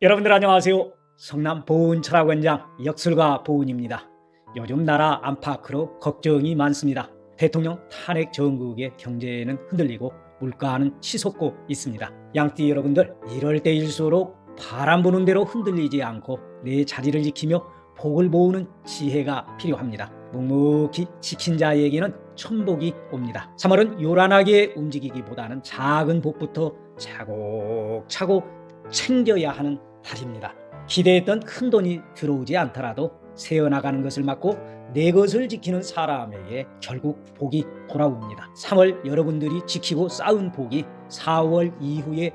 여러분들 안녕하세요. 성남 보훈철학원장 역술가 보훈입니다. 요즘 나라 안팎으로 걱정이 많습니다. 대통령 탄핵 정국의 경제는 흔들리고 물가는 치솟고 있습니다. 양띠 여러분들, 이럴 때일수록 바람 부는 대로 흔들리지 않고 내 자리를 지키며 복을 모으는 지혜가 필요합니다. 묵묵히 지킨 자에게는 천복이 옵니다. 3월은 요란하게 움직이기보다는 작은 복부터 차곡차곡 챙겨야 하는 달입니다. 기대했던 큰 돈이 들어오지 않더라도 새어나가는 것을 막고 내 것을 지키는 사람에게 결국 복이 돌아옵니다. 3월 여러분들이 지키고 쌓은 복이 4월 이후에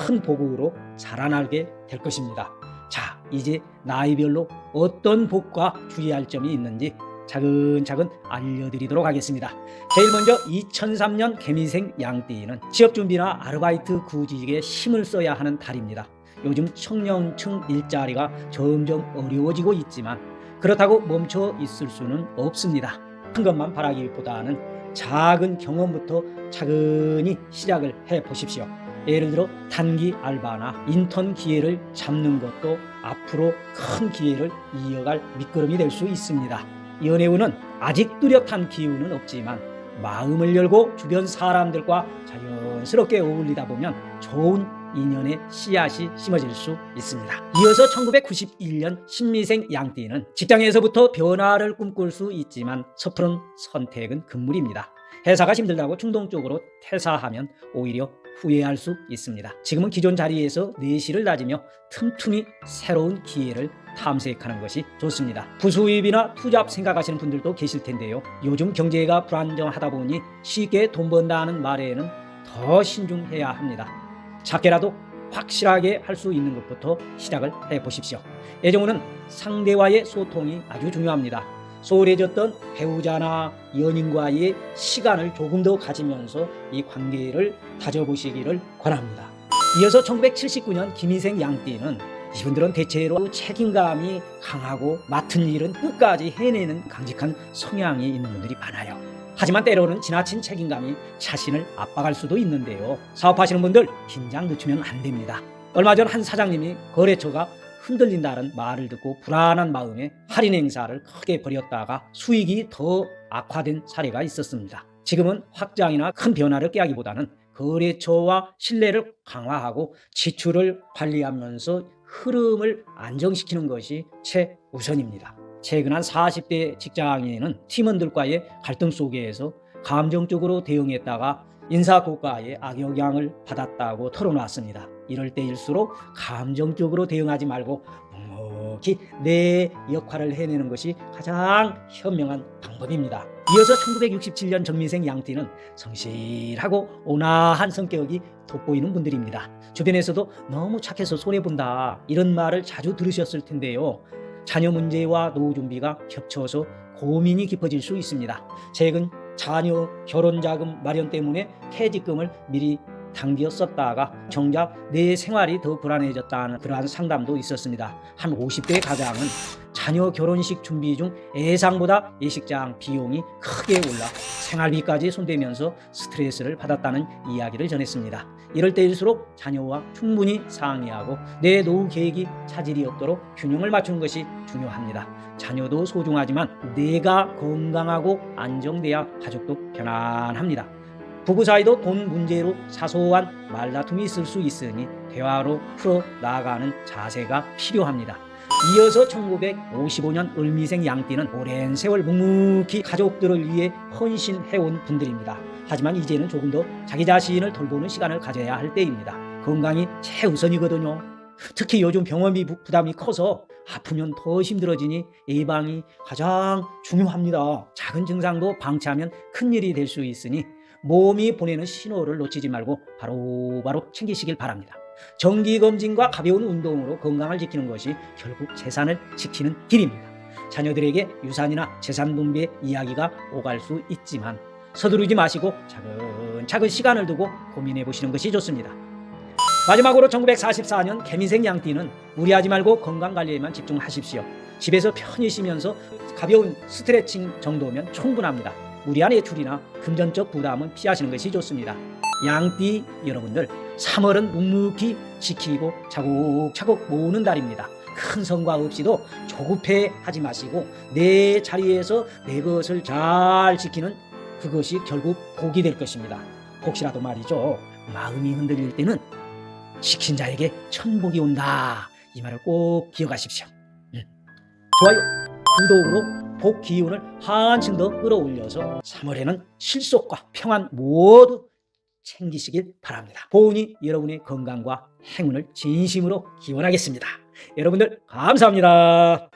큰 복으로 자라나게 될 것입니다. 자, 이제 나이별로 어떤 복과 주의할 점이 있는지 차근차근 알려드리도록 하겠습니다. 제일 먼저 2003년 개미생 양띠는 취업준비나 아르바이트 구직에 힘을 써야 하는 달입니다. 요즘 청년층 일자리가 점점 어려워지고 있지만 그렇다고 멈춰 있을 수는 없습니다. 큰 것만 바라기보다는 작은 경험부터 차근히 시작을 해보십시오. 예를 들어 단기 알바나 인턴 기회를 잡는 것도 앞으로 큰 기회를 이어갈 밑거름이 될 수 있습니다. 연애운은 아직 뚜렷한 기운은 없지만 마음을 열고 주변 사람들과 자연스럽게 어울리다 보면 좋은 인연의 씨앗이 심어질 수 있습니다. 이어서 1991년 신미생 양띠는 직장에서부터 변화를 꿈꿀 수 있지만 섣부른 선택은 금물입니다. 회사가 힘들다고 충동적으로 퇴사하면 오히려 후회할 수 있습니다. 지금은 기존 자리에서 내실을 다지며 틈틈이 새로운 기회를 탐색하는 것이 좋습니다. 부수입이나 투잡 생각하시는 분들도 계실 텐데요. 요즘 경제가 불안정하다 보니 쉽게 돈 번다는 말에는 더 신중해야 합니다. 작게라도 확실하게 할 수 있는 것부터 시작을 해보십시오. 애정운은 상대와의 소통이 아주 중요합니다. 소홀해졌던 배우자나 연인과의 시간을 조금 더 가지면서 이 관계를 다져보시기를 권합니다. 이어서 1979년 김희생 양띠는 이분들은 대체로 책임감이 강하고 맡은 일은 끝까지 해내는 강직한 성향이 있는 분들이 많아요. 하지만 때로는 지나친 책임감이 자신을 압박할 수도 있는데요. 사업하시는 분들 긴장 늦추면 안 됩니다. 얼마 전 한 사장님이 거래처가 흔들린다는 말을 듣고 불안한 마음에 할인 행사를 크게 벌였다가 수익이 더 악화된 사례가 있었습니다. 지금은 확장이나 큰 변화를 꾀하기보다는 거래처와 신뢰를 강화하고 지출을 관리하면서 흐름을 안정시키는 것이 최우선입니다. 최근 한 40대 직장인은 팀원들과의 갈등 속에서 감정적으로 대응했다가 인사고과의 악영향을 받았다고 털어놨습니다. 이럴 때일수록 감정적으로 대응하지 말고 묵묵히 내 역할을 해내는 것이 가장 현명한 방법입니다. 이어서 1967년 정미생 양띠는 성실하고 온화한 성격이 돋보이는 분들입니다. 주변에서도 너무 착해서 손해본다 이런 말을 자주 들으셨을 텐데요. 자녀 문제와 노후 준비가 겹쳐서 고민이 깊어질 수 있습니다. 최근 자녀 결혼 자금 마련 때문에 퇴직금을 미리 당겨 썼다가 정작 내 생활이 더 불안해졌다는 그러한 상담도 있었습니다. 한 50대 가장은 자녀 결혼식 준비 중 예상보다 예식장 비용이 크게 올라 생활비까지 손대면서 스트레스를 받았다는 이야기를 전했습니다. 이럴 때일수록 자녀와 충분히 상의하고 내 노후 계획이 차질이 없도록 균형을 맞추는 것이 중요합니다. 자녀도 소중하지만 내가 건강하고 안정돼야 가족도 편안합니다. 부부 사이도 돈 문제로 사소한 말다툼이 있을 수 있으니 대화로 풀어 나아가는 자세가 필요합니다. 이어서 1955년 을미생 양띠는 오랜 세월 묵묵히 가족들을 위해 헌신해온 분들입니다. 하지만 이제는 조금 더 자기 자신을 돌보는 시간을 가져야 할 때입니다. 건강이 최우선이거든요. 특히 요즘 병원비 부담이 커서 아프면 더 힘들어지니 예방이 가장 중요합니다. 작은 증상도 방치하면 큰일이 될 수 있으니 몸이 보내는 신호를 놓치지 말고 바로바로 챙기시길 바랍니다. 정기검진과 가벼운 운동으로 건강을 지키는 것이 결국 재산을 지키는 길입니다. 자녀들에게 유산이나 재산 분배 이야기가 오갈 수 있지만 서두르지 마시고 차근차근 시간을 두고 고민해 보시는 것이 좋습니다. 마지막으로 1944년 개미생 양띠는 무리하지 말고 건강관리에만 집중하십시오. 집에서 편히 쉬면서 가벼운 스트레칭 정도면 충분합니다. 무리한 외출이나 금전적 부담은 피하시는 것이 좋습니다. 양띠 여러분들, 3월은 묵묵히 지키고 차곡차곡 모으는 달입니다. 큰 성과 없이도 조급해하지 마시고 내 자리에서 내 것을 잘 지키는 그것이 결국 복이 될 것입니다. 혹시라도 말이죠, 마음이 흔들릴 때는 지킨 자에게 천복이 온다, 이 말을 꼭 기억하십시오. 좋아요, 구독으로 복 기운을 한층 더 끌어올려서 3월에는 실속과 평안 모두 챙기시길 바랍니다. 보은이 여러분의 건강과 행운을 진심으로 기원하겠습니다. 여러분들 감사합니다.